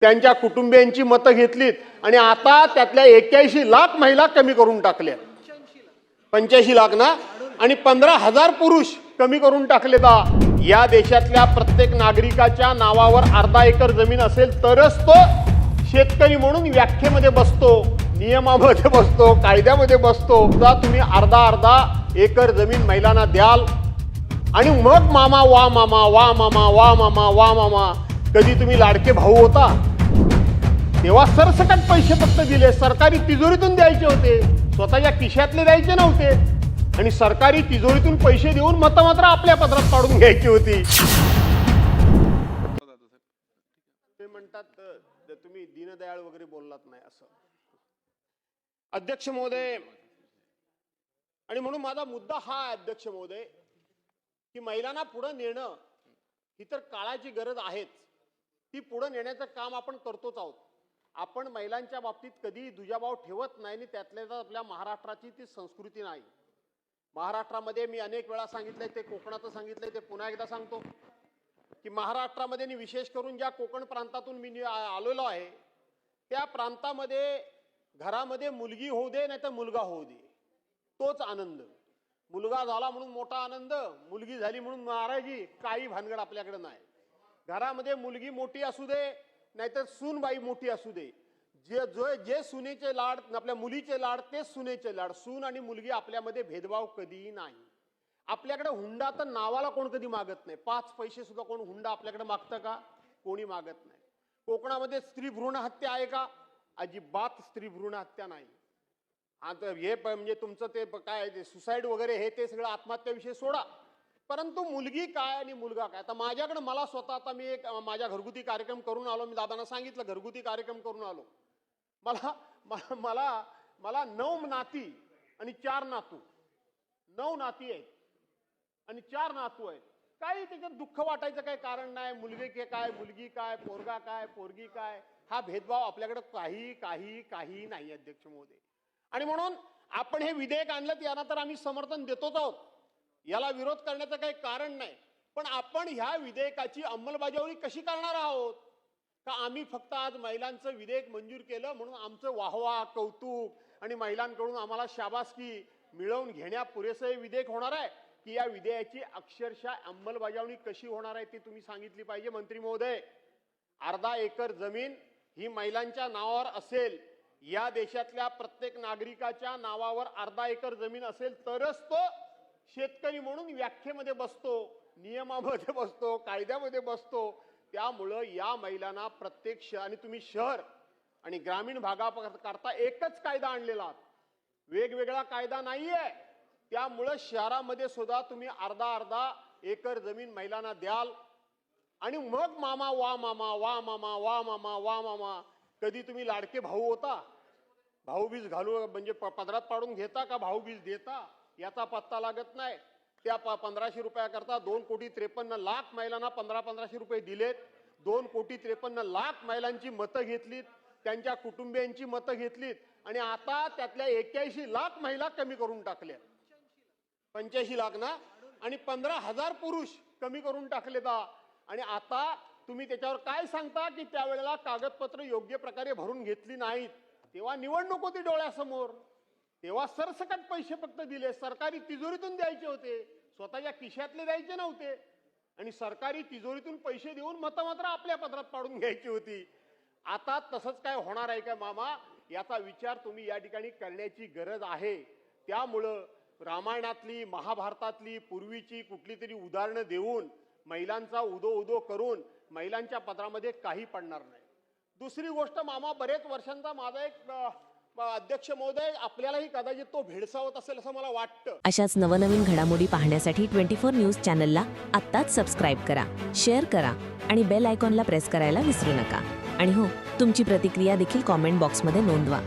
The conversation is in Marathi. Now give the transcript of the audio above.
त्यांच्या कुटुंबियांची मतं घेतलीत आणि आता त्यातल्या 81 लाख महिला कमी करून टाकल्या. 85 लाख ना, आणि 15,000 पुरुष कमी करून टाकले. या देशातल्या प्रत्येक नागरिकाच्या नावावर अर्धा एकर जमीन असेल तरच तो शेतकरी म्हणून व्याख्येमध्ये बसतो, नियमामध्ये बसतो, कायद्यामध्ये बसतो. तुम्ही अर्धा एकर जमीन महिलांना द्याल आणि मग मामा वा मामा वा मामा वा मामा वा मामा. कधी तुम्ही लाडके भाऊ होता तेव्हा सरसकट पैसे फक्त दिले, सरकारी तिजोरीतून द्यायचे होते, स्वतःच्या खिशातले द्यायचे नव्हते. आणि सरकारी तिजोरीतून पैसे देऊन मतं मात्र आपल्या पदरात पाडून घ्यायची होती. ते म्हणतात तुम्ही दीनदयाळ वगैरे बोललात नाही असं. अध्यक्ष महोदय, आणि म्हणून माझा मुद्दा हा आहे अध्यक्ष महोदय, की महिलांना पुढे नेणं ही तर काळाची गरज आहेच. ती पुढे नेण्याचं काम आपण करतोच आहोत. आपण महिलांच्या बाबतीत कधी दुजाभाव ठेवत नाही आणि त्यातल्या आपल्या महाराष्ट्राची ती संस्कृती नाही. महाराष्ट्रामध्ये मी अनेक वेळा सांगितलंय, ते कोकणाचं सांगितलंय, ते पुन्हा एकदा सांगतो की महाराष्ट्रामध्ये आणि विशेष करून ज्या कोकण प्रांतातून मी आलेलो आहे त्या प्रांतामध्ये घरामध्ये मुलगी होऊ दे नाही तर मुलगा होऊ दे, तोच आनंद. मुलगा झाला म्हणून मोठा आनंद, मुलगी झाली म्हणून नाराजी, काही भानगड आपल्याकडे नाही. घरामध्ये मुलगी मोठी असू दे नाहीतर सूनबाई मोठी असू दे, जे सुनेचे लाड, आपल्या मुलीचे लाड ते सुनेचे लाड. सून आणि मुलगी आपल्यामध्ये भेदभाव कधीही नाही. आपल्याकडे हुंडा तर नावाला कोण कधी मागत नाही. 5 पैसे सुद्धा कोण हुंडा आपल्याकडे मागतं का? कोणी मागत नाही. कोकणामध्ये स्त्री भ्रूण हत्या आहे का? अजिबात स्त्री भ्रूण हत्या नाही. आता हे म्हणजे तुमचं ते काय ते सुसाईड वगैरे हे ते सगळं आत्महत्याविषयी सोडा, परंतु मुलगी काय आणि मुलगा काय. आता माझ्याकडे मला स्वतः, आता मी एक माझ्या घरगुती कार्यक्रम करून आलो. मी दादांना सांगितलं घरगुती कार्यक्रम करून आलो. मला 9 नाती आणि 4 नातू. 9 नाती आहेत आणि 4 नातू आहेत. काही त्याच्यात दुःख वाटायचं काही कारण नाही. मुलगी काय, मुलगी काय, पोरगा काय, पोरगी काय, हा भेदभाव आपल्याकडे काही नाही अध्यक्ष महोदय. आणि म्हणून आपण हे विधेयक आणलं, याला तर आम्ही समर्थन देतोच आहोत, याला विरोध करण्याचं काही कारण नाही. पण आपण ह्या विधेयकाची अंमलबजावणी कशी करणार आहोत? का आम्ही फक्त आज महिलांचं विधेयक मंजूर केलं म्हणून आमचं वाहवा, कौतुक आणि महिलांकडून आम्हाला शाबासकी मिळवून घेण्या पुरेसे विधेयक होणार आहे, की या विधेयकाची अक्षरशः अंमलबजावणी कशी होणार आहे ती तुम्ही सांगितली पाहिजे मंत्री महोदय. अर्धा एकर जमीन ही महिलांच्या नावावर असेल, या देशातल्या प्रत्येक नागरिकाच्या नावावर अर्धा एकर जमीन असेल तरच तो शेतकरी म्हणून व्याख्येमध्ये बसतो, नियमामध्ये बसतो, कायद्यामध्ये बसतो. त्यामुळं या महिलांना प्रत्येक आणि तुम्ही शहर आणि ग्रामीण भागाकरता एकच कायदा आणलेला, वेगवेगळा कायदा नाहीये. त्यामुळं शहरामध्ये सुद्धा तुम्ही अर्धा एकर जमीन महिलांना द्याल आणि मग मामा वा मामा वा मामा वा मामा वा मामा. कधी तुम्ही लाडके भाऊ होता, भाऊबीज घालू म्हणजे पदरात पाडून घेता का भाऊबीज देता याचा पत्ता लागत नाही. त्या 1500 रुपयाकरता 2,53,00,000 महिलांना 1500 रुपये दिलेत. 2,53,00,000 महिलांची मतं घेतलीत, त्यांच्या कुटुंबियांची मतं घेतलीत आणि आता त्यातल्या 81 लाख महिला कमी करून टाकल्या. 85 लाख ना, आणि 15,000 पुरुष कमी करून टाकले. आणि आता तुम्ही त्याच्यावर काय सांगता की त्यावेळेला कागदपत्र योग्य प्रकारे भरून घेतली नाहीत. तेव्हा निवडणूक होती डोळ्यासमोर, तेव्हा सरसकट पैसे फक्त दिले, सरकारी तिजोरीतून द्यायचे होते, स्वतःच्या खिशातले द्यायचे नव्हते. आणि सरकारी तिजोरीतून पैसे देऊन मतं मात्र आपल्या पदरात पाडून घ्यायची होती. आता तसंच काय होणार आहे का मामा? याचा विचार तुम्ही या ठिकाणी करण्याची गरज आहे. त्यामुळं रामायणातली, महाभारतातली, पूर्वीची कुठली तरी उदाहरणं देऊन महिलांचा उदो करून महिलांच्या पदरामध्ये काही पडणार नाही. दुसरी गोष्ट मामा, बरेच वर्षांचा माझा एक अध्यक्ष महोदय, आपल्यालाही कदाचित तो भेडसावत असेल असं मला वाटतं. अशाच नवनवीन घडामोडी पाहण्यासाठी 24 न्यूज चॅनलला आत्ताच सबस्क्राईब करा, शेअर करा आणि बेल आयकॉनला प्रेस करायला विसरू नका. आणि हो, तुमची प्रतिक्रिया देखील कॉमेंट बॉक्समध्ये नोंदवा.